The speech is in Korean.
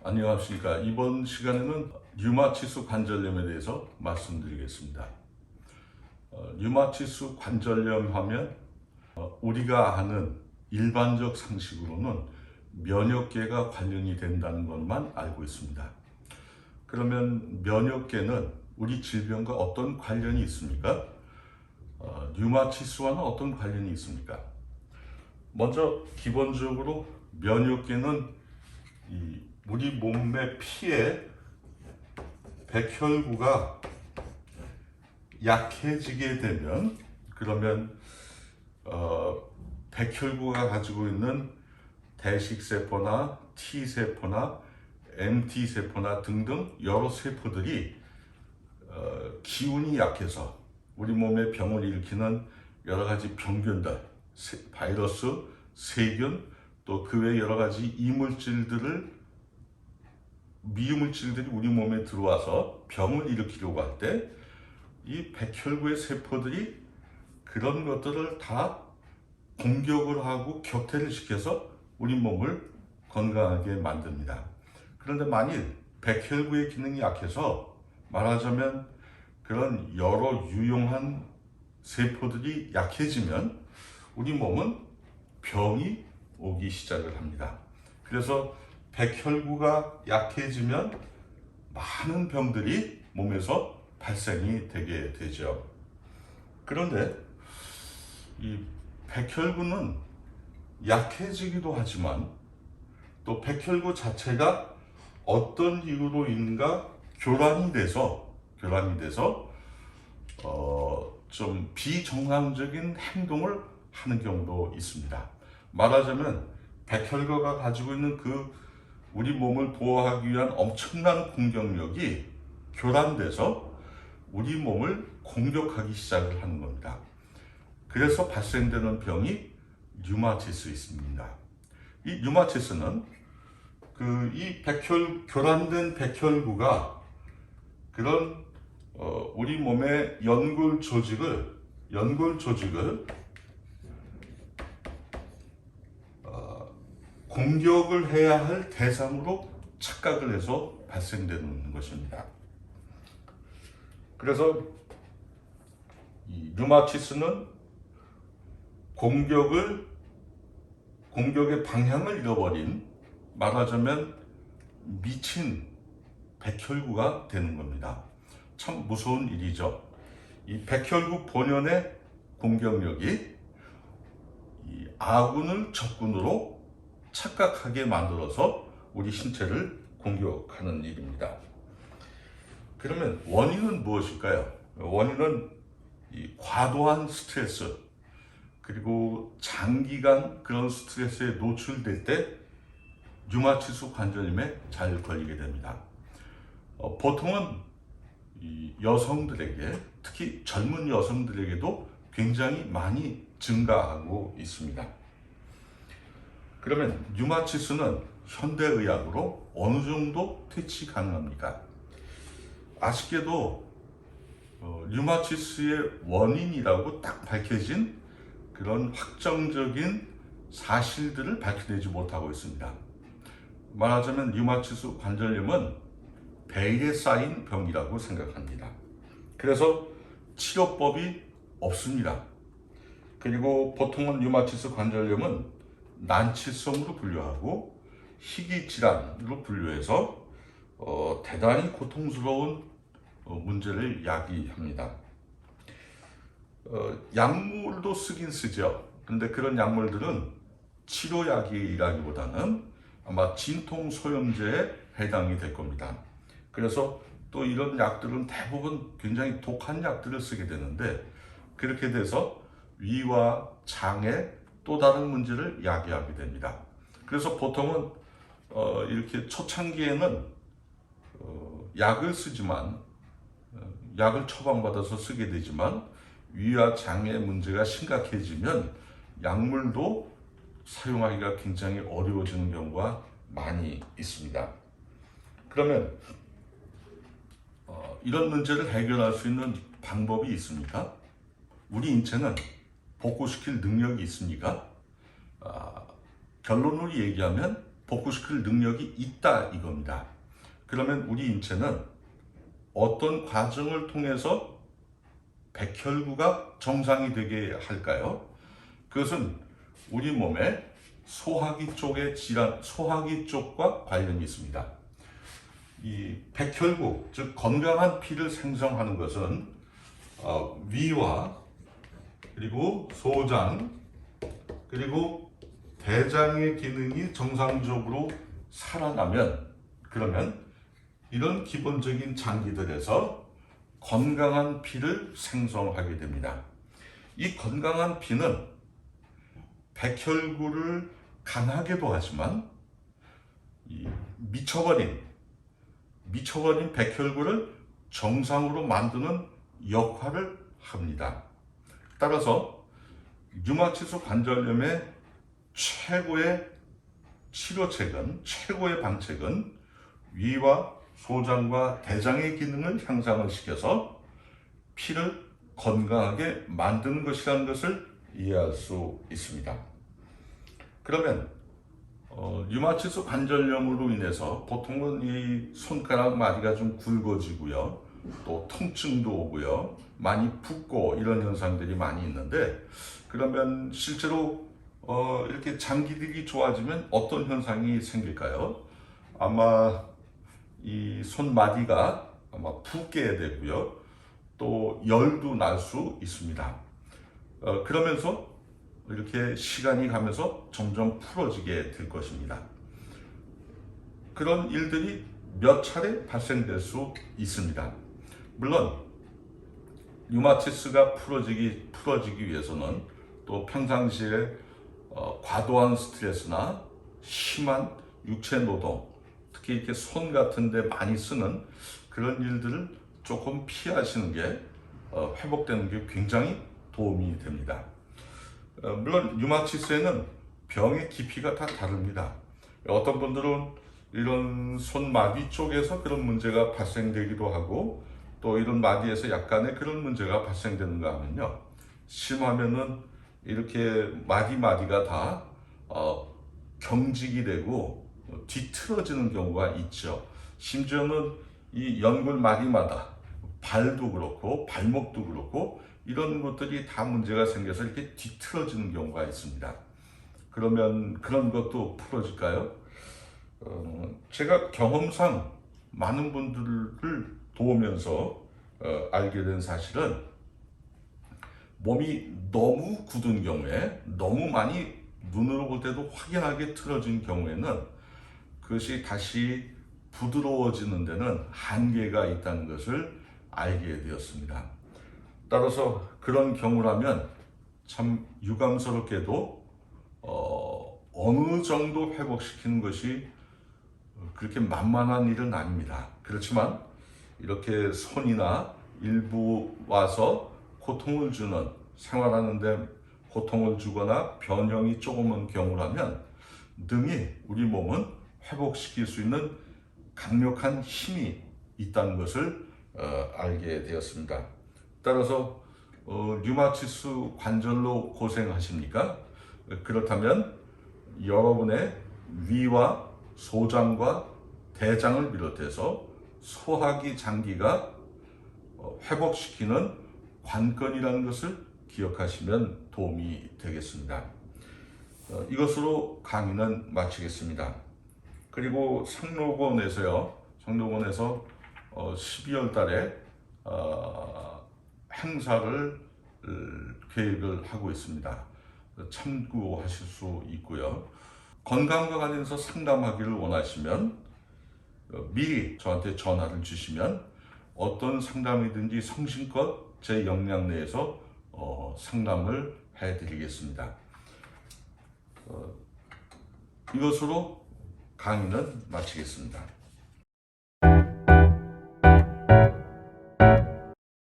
안녕하십니까. 이번 시간에는 류마티스 관절염에 대해서 말씀드리겠습니다. 류마티스 관절염 하면 우리가 아는 일반적 상식으로는 면역계가 관련이 된다는 것만 알고 있습니다. 그러면 면역계는 우리 질병과 어떤 관련이 있습니까? 류마티스와는 어떤 관련이 있습니까? 먼저 기본적으로 면역계는 우리 몸의 피에 백혈구가 약해지게 되면 그러면 백혈구가 가지고 있는 대식세포나 T세포나 MT세포나 등등 여러 세포들이 기운이 약해서 우리 몸에 병을 일으키는 여러 가지 병균들, 바이러스, 세균, 또 그 외 여러 가지 미유물질들이 우리 몸에 들어와서 병을 일으키려고 할 때 이 백혈구의 세포들이 그런 것들을 다 공격을 하고 격퇴를 시켜서 우리 몸을 건강하게 만듭니다. 그런데 만일 백혈구의 기능이 약해서 말하자면 그런 여러 유용한 세포들이 약해지면 우리 몸은 병이 오기 시작을 합니다. 그래서 백혈구가 약해지면 많은 병들이 몸에서 발생이 되게 되죠. 그런데 이 백혈구는 약해지기도 하지만 또 백혈구 자체가 어떤 이유로인가 교란이 돼서 좀 비정상적인 행동을 하는 경우도 있습니다. 말하자면 백혈구가 가지고 있는 우리 몸을 보호하기 위한 엄청난 공격력이 교란돼서 우리 몸을 공격하기 시작을 하는 겁니다. 그래서 발생되는 병이 류마티스입니다. 이 류마티스는 이 교란된 백혈구가 그런 우리 몸의 연골 조직을 공격을 해야 할 대상으로 착각을 해서 발생되는 것입니다. 그래서 이 류마티스는 공격의 방향을 잃어버린, 말하자면 미친 백혈구가 되는 겁니다. 참 무서운 일이죠. 이 백혈구 본연의 공격력이 이 아군을 적군으로 착각하게 만들어서 우리 신체를 공격하는 일입니다. 그러면 원인은 무엇일까요? 원인은 이 과도한 스트레스, 그리고 장기간 그런 스트레스에 노출될 때 류마티스 관절염에 잘 걸리게 됩니다. 보통은 이 여성들에게, 특히 젊은 여성들에게도 굉장히 많이 증가하고 있습니다. 그러면 류마티스는 현대의학으로 어느 정도 퇴치 가능합니까? 아쉽게도 류마티스의 원인이라고 딱 밝혀진 그런 확정적인 사실들을 밝혀내지 못하고 있습니다. 말하자면 류마티스 관절염은 베일에 쌓인 병이라고 생각합니다. 그래서 치료법이 없습니다. 그리고 보통은 류마티스 관절염은 난치성으로 분류하고 희귀질환으로 분류해서 대단히 고통스러운 문제를 야기합니다. 약물도 쓰긴 쓰죠. 근데 그런 약물들은 치료약이라기보다는 아마 진통소염제에 해당이 될 겁니다. 그래서 또 이런 약들은 대부분 굉장히 독한 약들을 쓰게 되는데, 그렇게 돼서 위와 장에 또 다른 문제를 야기하게 됩니다. 그래서 보통은 이렇게 초창기에는 약을 쓰지만, 약을 처방받아서 쓰게 되지만 위와 장의 문제가 심각해지면 약물도 사용하기가 굉장히 어려워지는 경우가 많이 있습니다. 그러면 이런 문제를 해결할 수 있는 방법이 있습니까? 우리 인체는 복구시킬 능력이 있습니까? 결론을 얘기하면 복구시킬 능력이 있다 이겁니다. 그러면 우리 인체는 어떤 과정을 통해서 백혈구가 정상이 되게 할까요? 그것은 우리 몸의 소화기 쪽의 질환, 소화기 쪽과 관련이 있습니다. 이 백혈구, 즉 건강한 피를 생성하는 것은 위와 그리고 소장 그리고 대장의 기능이 정상적으로 살아나면, 그러면 이런 기본적인 장기들에서 건강한 피를 생성하게 됩니다. 이 건강한 피는 백혈구를 강하게도 하지만 이 미쳐버린 백혈구를 정상으로 만드는 역할을 합니다. 따라서 류마티스 관절염의 최고의 치료책은, 최고의 방책은 위와 소장과 대장의 기능을 향상을 시켜서 피를 건강하게 만드는 것이라는 것을 이해할 수 있습니다. 그러면 류마티스 관절염으로 인해서 보통은 이 손가락 마디가 좀 굵어지고요, 또 통증도 오고요, 많이 붓고 이런 현상들이 많이 있는데, 그러면 실제로 이렇게 장기들이 좋아지면 어떤 현상이 생길까요? 아마 이 손마디가 아마 붓게 되고요, 또 열도 날 수 있습니다. 그러면서 이렇게 시간이 가면서 점점 풀어지게 될 것입니다. 그런 일들이 몇 차례 발생될 수 있습니다. 물론 류마티스가 풀어지기 위해서는 또 평상시에 과도한 스트레스나 심한 육체 노동, 특히 이렇게 손 같은 데 많이 쓰는 그런 일들을 조금 피하시는 게 회복되는 게 굉장히 도움이 됩니다. 물론 류마티스에는 병의 깊이가 다 다릅니다. 어떤 분들은 이런 손마디 쪽에서 그런 문제가 발생되기도 하고, 또 이런 마디에서 약간의 그런 문제가 발생되는가 하면요, 심하면은 이렇게 마디가 다 경직이 되고 뒤틀어지는 경우가 있죠. 심지어는 이 연골 마디마다 발도 그렇고 발목도 그렇고 이런 것들이 다 문제가 생겨서 이렇게 뒤틀어지는 경우가 있습니다. 그러면 그런 것도 풀어질까요? 제가 경험상 많은 분들을 도우면서 알게 된 사실은, 몸이 너무 굳은 경우에, 너무 많이 눈으로 볼 때도 확연하게 틀어진 경우에는 그것이 다시 부드러워지는 데는 한계가 있다는 것을 알게 되었습니다. 따라서 그런 경우라면 참 유감스럽게도 어느 정도 회복시키는 것이 그렇게 만만한 일은 아닙니다. 그렇지만 이렇게 손이나 일부 와서 고통을 주는, 생활하는데 고통을 주거나 변형이 조금은 경우라면 능히 우리 몸은 회복시킬 수 있는 강력한 힘이 있다는 것을 알게 되었습니다. 따라서 류마티스 관절로 고생하십니까? 그렇다면 여러분의 위와 소장과 대장을 비롯해서 소화기 장기가 회복시키는 관건이라는 것을 기억하시면 도움이 되겠습니다. 이것으로 강의는 마치겠습니다. 그리고 상록원에서 12월 달에 행사를 계획을 하고 있습니다. 참고하실 수 있고요. 건강과 관련해서 상담하기를 원하시면 미리 저한테 전화를 주시면 어떤 상담이든지 성심껏 제 역량 내에서 상담을 해드리겠습니다. 이것으로 강의는 마치겠습니다.